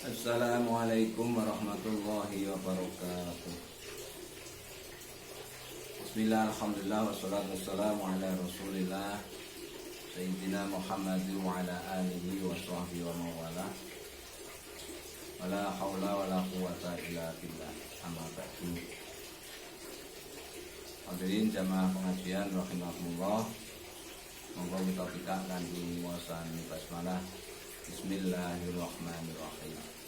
Assalamualaikum warahmatullahi wabarakatuh. Bismillah, alhamdulillah, wassalatu wassalamu ala rasulillah Sayyidina Muhammad wa ala alihi wa sahbihi wa mawala. Wala hawla wala quwata illa billah. Amma ba'du. Hadirin jamaah pengajian rahimahullah, monggo kita pikak kanthi muasan basmalah. Bismillahirrahmanirrahim.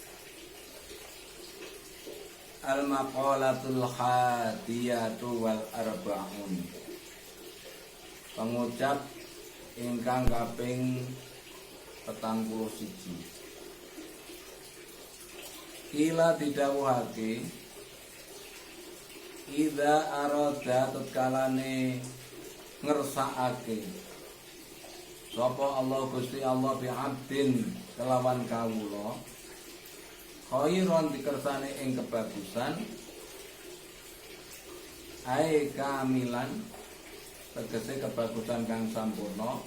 Al-maqalatul hadiyatu wal arba'un. Pengucap ingkang kaping 41. Kila didhawuhake idza arada tatkalane ngersakake sapa Allah Gusti Allah bi abdin kelawan kawula khairon dikersane ing kebagusan ai kamilan tegese kebagusan kang sampurna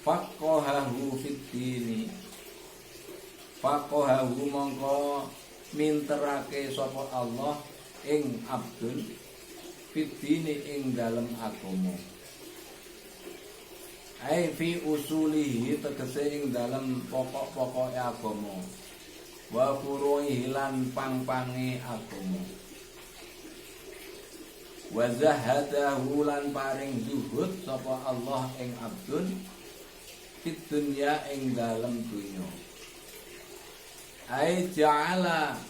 faqahahu fid dini faqahahu mongko minterake sapa Allah ing abdun fid dini ing dalem agama ai fi usulihi tegese ing dalem pokok-pokoke agama wa furuhi lan pang-pange agama wa zahadahu lan paring zuhud sapa Allah ing abdun fid dunya ing dalem dunya ai ja'ala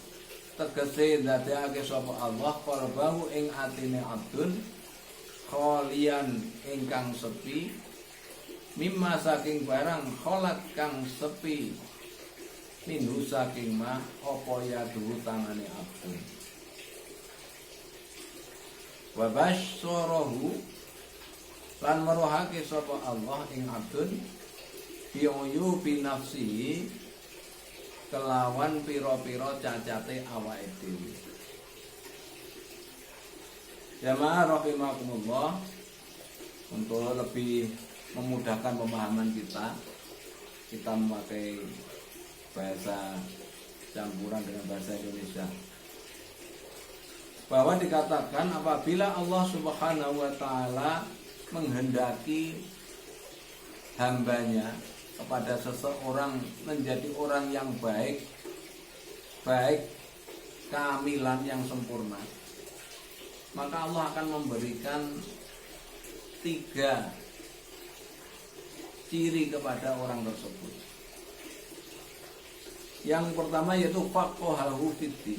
tegese dadekake sapa Allah qalbahu ing atine abdun kholian ingkang sepi mimma saking barang kholat kang sepi minhu saking ma apa ya duhu tangane abdun wa basyarahu lan merohake sapa Allah ing abdun bi'uyu bi nafsihi kelawan pira-pira cacate awake dhewe. Jamaah rahimakumullah, untuk lebih memudahkan pemahaman kita memakai bahasa campuran dengan bahasa Indonesia. Bahwa dikatakan apabila Allah Subhanahu wa taala menghendaki hambanya kepada seseorang menjadi orang yang baik kehamilan yang sempurna, maka Allah akan memberikan 3 ciri kepada orang tersebut. Yang pertama yaitu faqahahu fiddin.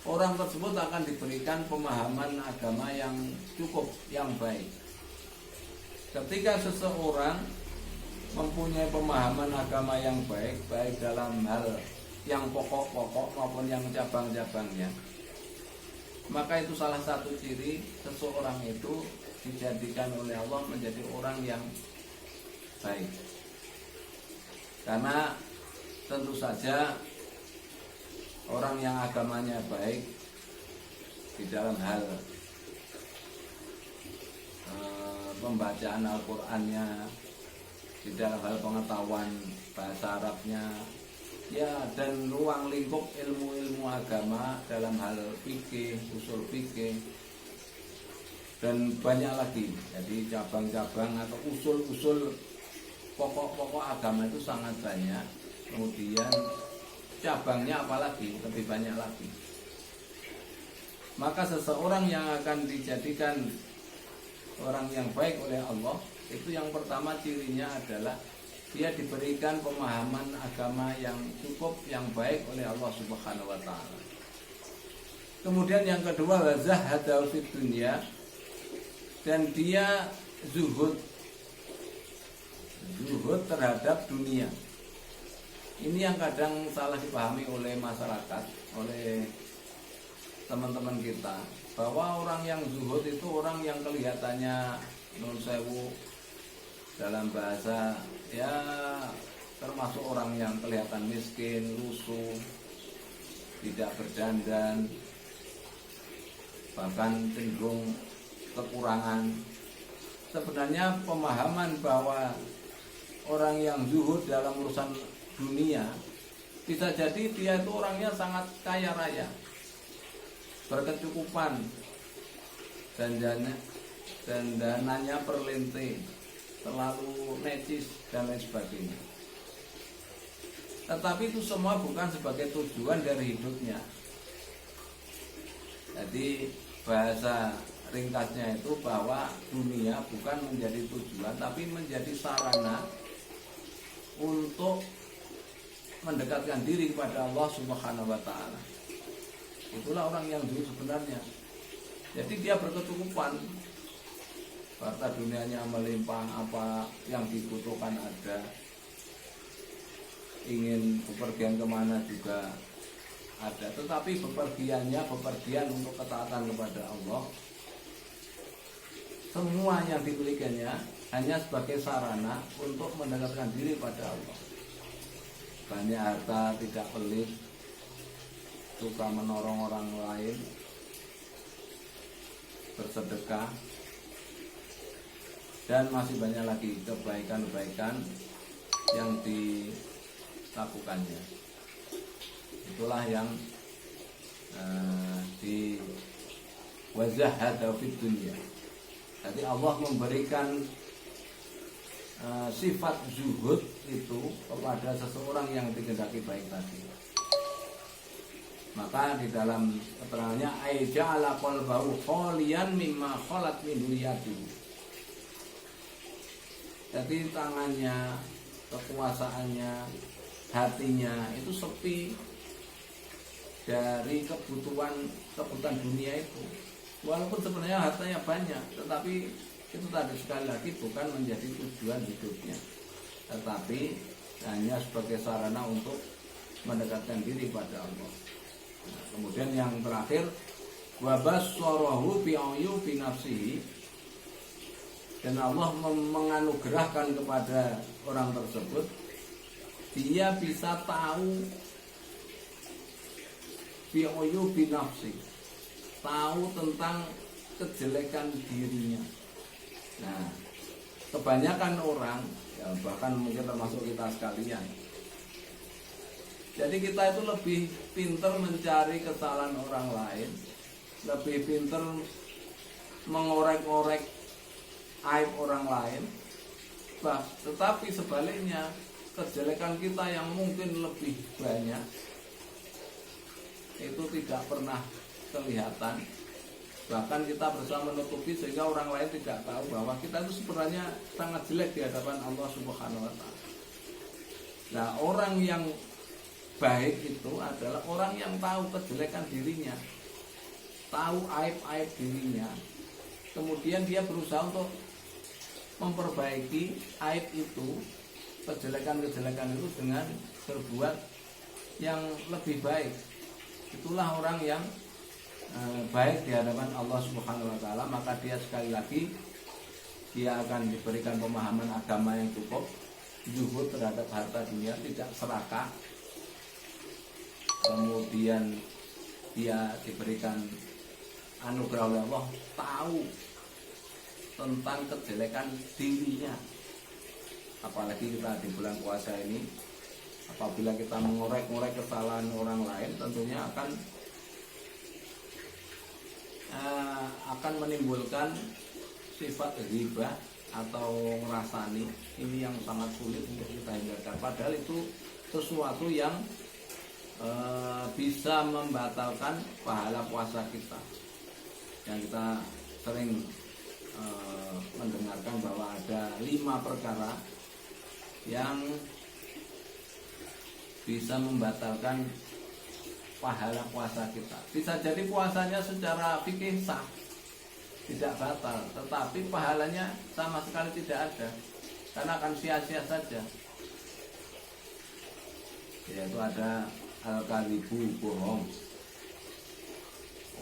Orang tersebut akan diberikan pemahaman agama yang cukup, yang baik. Ketika seseorang mempunyai pemahaman agama yang baik dalam hal yang pokok-pokok maupun yang cabang-cabangnya, maka itu salah satu ciri seseorang itu dijadikan oleh Allah menjadi orang yang baik. Karena tentu saja orang yang agamanya baik di dalam hal pembacaan Al-Qur'annya, di dalam hal pengetahuan bahasa Arabnya, ya, dan ruang lingkup ilmu-ilmu agama dalam hal fikih, usul fikih, dan banyak lagi. Jadi cabang-cabang atau usul-usul pokok-pokok agama itu sangat banyak. Kemudian cabangnya apalagi lebih banyak lagi. Maka seseorang yang akan dijadikan orang yang baik oleh Allah, itu yang pertama cirinya adalah dia diberikan pemahaman agama yang cukup, yang baik oleh Allah Subhanahu wa taala. Kemudian yang kedua, zahadahu fid dunya, dan dia zuhud terhadap dunia. Ini yang kadang salah dipahami oleh masyarakat, oleh teman-teman kita, bahwa orang yang zuhud itu orang yang kelihatannya nun sewu dalam bahasa, ya, termasuk orang yang kelihatan miskin, lusuh, tidak berdandan, bahkan cenderung kekurangan. Sebenarnya pemahaman bahwa orang yang zuhud dalam urusan dunia Bisa jadi dia itu orangnya sangat kaya raya, berkecukupan, dan dananya perlente, terlalu necis dan lain sebagainya. Tetapi itu semua bukan sebagai tujuan dari hidupnya. Jadi bahasa ringkasnya itu bahwa dunia bukan menjadi tujuan, tapi menjadi sarana untuk mendekatkan diri kepada Allah Subhanahu wa taala. Itulah orang yang dulu sebenarnya. Jadi dia berkecukupan, harta dunianya melimpah, apa yang dibutuhkan ada, ingin bepergian kemana juga ada. Tetapi bepergian untuk ketaatan kepada Allah, semua yang dimilikinya hanya sebagai sarana untuk mendekatkan diri pada Allah. Banyak harta, tidak pelit, suka menolong orang lain, bersedekah, dan masih banyak lagi kebaikan-kebaikan yang dilakukannya. Itulah yang di wazahada fid dunya. Jadi Allah memberikan sifat zuhud itu kepada seseorang yang dikehendaki baik tadi. Maka di dalam keterangannya aija'ala qalbahu khaliyan mimma khalat min dunyatihi. Jadi tangannya, kekuasaannya, hatinya itu sepi dari kebutuhan dunia itu. Walaupun sebenarnya hartanya banyak, tetapi itu tadi sekali lagi bukan menjadi tujuan hidupnya, tetapi hanya sebagai sarana untuk mendekatkan diri pada Allah. Nah, kemudian yang terakhir, wabassarahu bi'ayu bi nafsihi, dan Allah menganugerahkan kepada orang tersebut dia bisa tahu bi'ayu bi nafsi, tahu tentang kejelekan dirinya. Nah, kebanyakan orang, ya bahkan mungkin termasuk kita sekalian, jadi kita itu lebih pintar mencari kesalahan orang lain, lebih pintar mengorek-orek aib orang lain, tetapi sebaliknya kejelekan kita yang mungkin lebih banyak itu tidak pernah kelihatan. Bahkan kita berusaha menutupi sehingga orang lain tidak tahu bahwa kita itu sebenarnya sangat jelek di hadapan Allah Subhanahu wa taala. Nah, orang yang baik itu adalah orang yang tahu kejelekan dirinya, tahu aib-aib dirinya, kemudian dia berusaha untuk memperbaiki aib itu, kejelekan-kejelekan itu dengan berbuat yang lebih baik. Itulah orang yang baik di hadapan Allah Subhanahu wa taala. Maka dia sekali lagi dia akan diberikan pemahaman agama yang cukup, zuhud terhadap harta dunia, tidak serakah. Kemudian dia diberikan anugerah oleh Allah, tahu tentang kejelekan dirinya. Apalagi kita di bulan puasa ini, apabila kita mengorek-ngorek kesalahan orang lain, tentunya akan menimbulkan sifat ghibah atau ngerasani. Ini yang sangat sulit untuk kita hindarkan. Padahal itu sesuatu yang bisa membatalkan pahala puasa kita. Yang kita sering mendengarkan bahwa ada 5 perkara yang bisa membatalkan pahala puasa kita. Bisa jadi puasanya secara fikih sah, tidak batal, tetapi pahalanya sama sekali tidak ada, karena akan sia-sia saja. Yaitu ada al-kadhibu, bohong,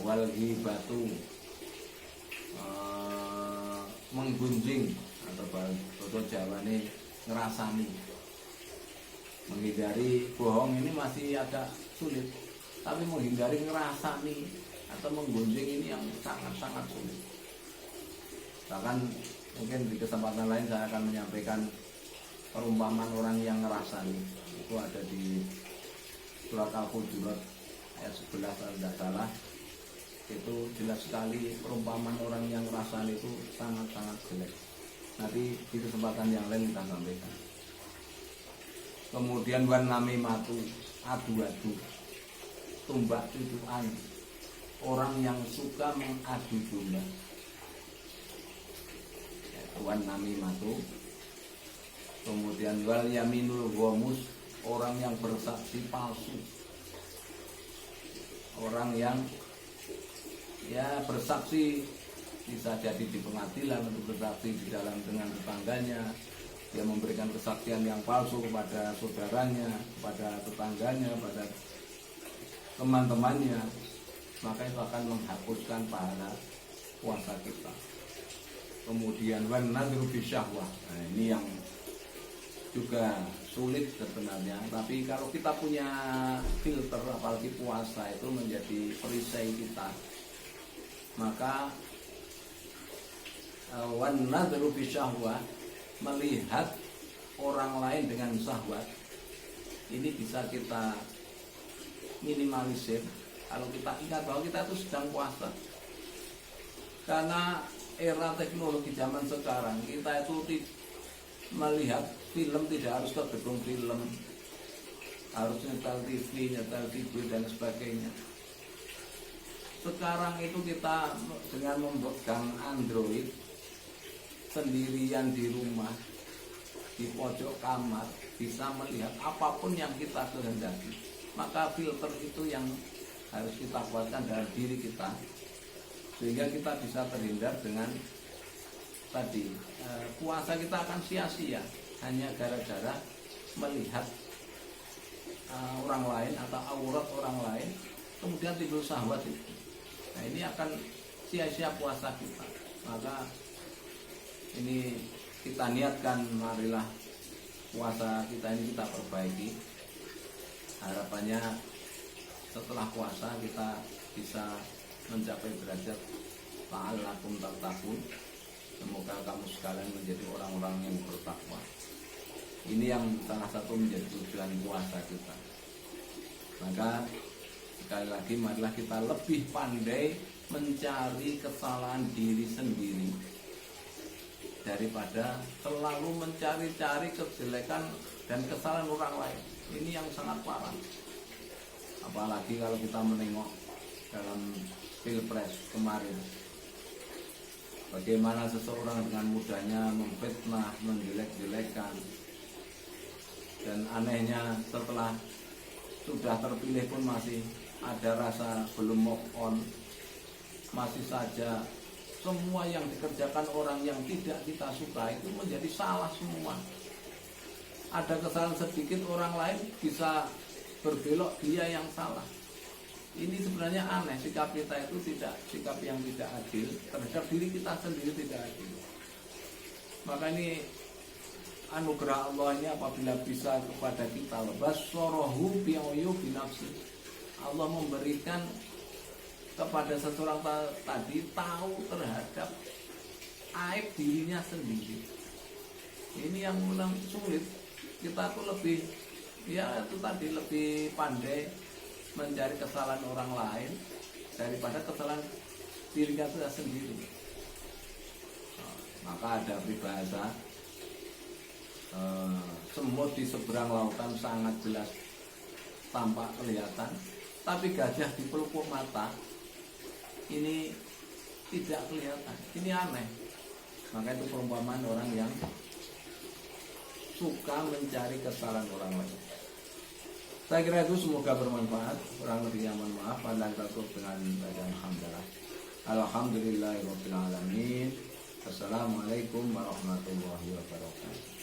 wal ghibatu, menggunjing, atau bahasa Jawa ini ngerasani. Menghindari bohong ini masih agak sulit, tapi menghindari ngerasani atau menggunjing ini yang sangat-sangat sulit. Bahkan mungkin di kesempatan lain saya akan menyampaikan perumpamaan orang yang ngerasani. Itu ada di surat Al-Hujurat ayat 11 kalau tidak salah, itu jelas sekali perumpamaan orang yang rasanya itu sangat-sangat jelek. Nanti di kesempatan yang lain kita sampaikan. Kemudian wan namimatu, adu-adu, tumbak tuduhan, orang yang suka mengadu domba. Wan namimatu. Kemudian wal yaminul ghamus, orang yang bersaksi palsu. Orang yang ya bersaksi bisa jadi di pengadilan atau bersaksi di dalam dengan tetangganya, dia memberikan kesaksian yang palsu kepada saudaranya, kepada tetangganya, pada teman-temannya, maka itu akan menghapuskan pahala puasa kita. Kemudian wan nadru bisyahwah, nah ini yang juga sulit sebenarnya, tapi kalau kita punya filter, apalagi puasa itu menjadi perisai kita, maka wan nadru bisyahwah, melihat orang lain dengan syahwat, ini bisa kita minimalisir kalau kita ingat bahwa kita itu sedang puasa. Karena era teknologi zaman sekarang, kita itu melihat film tidak harus ke gedung film, harus nyetel TV, nyetel video dan sebagainya. Sekarang itu kita dengan memegang Android sendirian di rumah, di pojok kamar, bisa melihat apapun yang kita kehendaki. Maka filter itu yang harus kita buatkan dalam diri kita, sehingga kita bisa terhindar dengan tadi puasa kita akan sia-sia hanya gara-gara melihat orang lain atau aurat orang lain, kemudian timbul syahwat itu. Nah ini akan sia-sia puasa kita. Maka ini kita niatkan, marilah puasa kita ini kita perbaiki. Harapannya setelah puasa kita bisa mencapai derajat la'allakum tattaqun. Semoga kamu sekalian menjadi orang-orang yang bertakwa. Ini yang salah satu menjadi tujuan puasa kita. Maka sekali lagi marilah kita lebih pandai mencari kesalahan diri sendiri daripada selalu mencari-cari kejelekan dan kesalahan orang lain. Ini yang sangat parah. Apalagi kalau kita menengok dalam Pilpres kemarin, bagaimana seseorang dengan mudahnya memfitnah, menjelek-jelekan. Dan anehnya setelah sudah terpilih pun masih ada rasa belum move on. Masih saja semua yang dikerjakan orang yang tidak kita suka itu menjadi salah semua. Ada kesalahan sedikit orang lain bisa berbelok dia yang salah. Ini sebenarnya aneh, sikap kita itu sikap yang tidak adil terhadap diri kita sendiri, tidak adil. Maka ini anugerah Allah ini apabila bisa kepada kita, basorohu bi'ayu binafsi, Allah memberikan kepada seseorang tadi tahu terhadap aib dirinya sendiri. Ini yang memang sulit. Kita tuh lebih, ya itu tadi, lebih pandai mencari kesalahan orang lain daripada kesalahan diri kita sendiri. Maka ada peribahasa, semut di seberang lautan sangat jelas tampak kelihatan, tapi gajah di pelupuk mata ini tidak kelihatan. Ini aneh. Maka itu perumpamaan orang yang suka mencari kesalahan orang lain. Saya kira itu semoga bermanfaat. Kurang lebihnya mohon maaf. Dan tutup dengan bacaan hamdalah. Alhamdulillahirabbil alamin. Assalamualaikum warahmatullahi wabarakatuh.